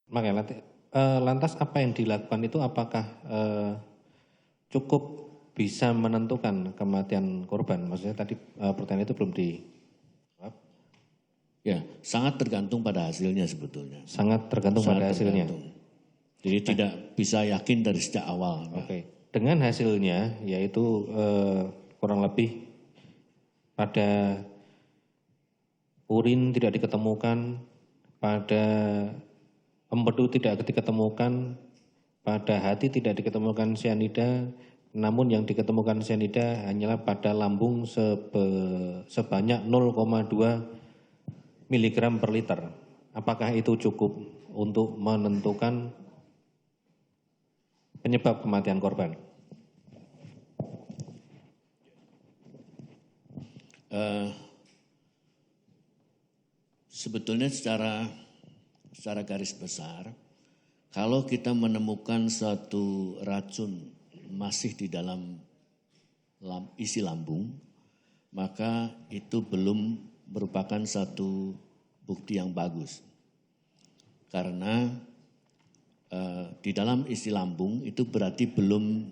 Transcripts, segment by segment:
Makanya lantas apa yang dilakukan itu apakah cukup bisa menentukan kematian korban? Maksudnya tadi pertanyaan itu belum di... Ya, sangat tergantung pada hasilnya sebetulnya. Sangat tergantung pada hasilnya. Jadi tidak bisa yakin dari sejak awal. Oke. Dengan hasilnya yaitu kurang lebih pada urin tidak diketemukan, pada empedu tidak diketemukan, pada hati tidak diketemukan cyanida, namun yang diketemukan cyanida hanyalah pada lambung sebanyak 0,2 miligram per liter. Apakah itu cukup untuk menentukan penyebab kematian korban? Sebetulnya secara garis besar, kalau kita menemukan satu racun masih di dalam isi lambung, maka itu belum merupakan satu bukti yang bagus. Karena di dalam isi lambung itu berarti belum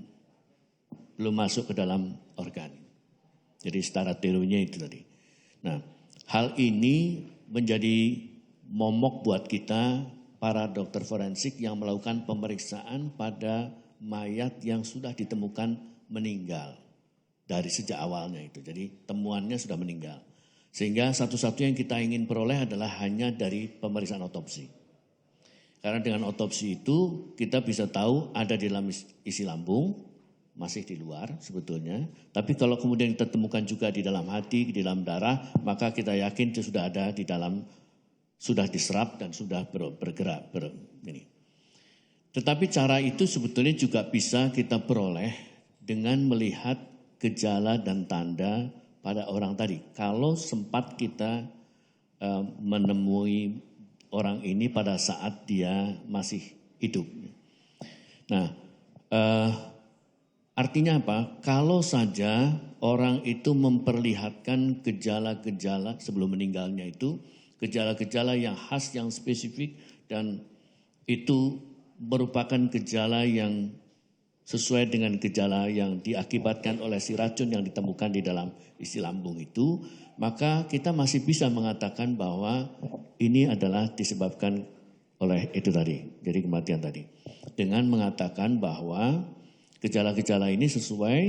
masuk ke dalam organ. Jadi secara teorinya itu tadi. Nah, hal ini menjadi momok buat kita para dokter forensik yang melakukan pemeriksaan pada mayat yang sudah ditemukan meninggal dari sejak awalnya itu. Jadi temuannya sudah meninggal. Sehingga satu-satunya yang kita ingin peroleh adalah hanya dari pemeriksaan otopsi. Karena dengan otopsi itu kita bisa tahu ada di dalam isi lambung, masih di luar sebetulnya. Tapi kalau kemudian kita temukan juga di dalam hati, di dalam darah, maka kita yakin itu sudah ada di dalam, sudah diserap dan sudah bergerak. Tetapi cara itu sebetulnya juga bisa kita peroleh dengan melihat gejala dan tanda pada orang tadi. Kalau sempat kita menemui orang ini pada saat dia masih hidup. Nah, artinya apa? Kalau saja orang itu memperlihatkan gejala-gejala sebelum meninggalnya itu, gejala-gejala yang khas, yang spesifik, dan itu merupakan gejala yang sesuai dengan gejala yang diakibatkan oleh si racun yang ditemukan di dalam isi lambung itu, maka kita masih bisa mengatakan bahwa ini adalah disebabkan oleh itu tadi, jadi kematian tadi. Dengan mengatakan bahwa gejala-gejala ini sesuai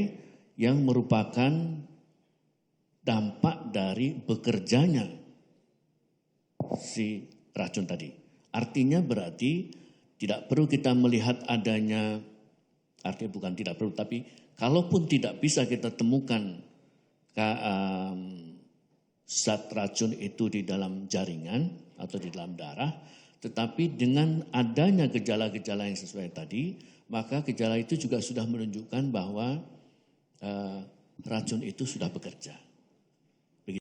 yang merupakan dampak dari bekerjanya si racun tadi. Artinya berarti tidak perlu kita melihat adanya, artinya bukan tidak perlu, tapi kalaupun tidak bisa kita temukan zat racun itu di dalam jaringan atau di dalam darah, tetapi dengan adanya gejala-gejala yang sesuai tadi, maka gejala itu juga sudah menunjukkan bahwa racun itu sudah bekerja.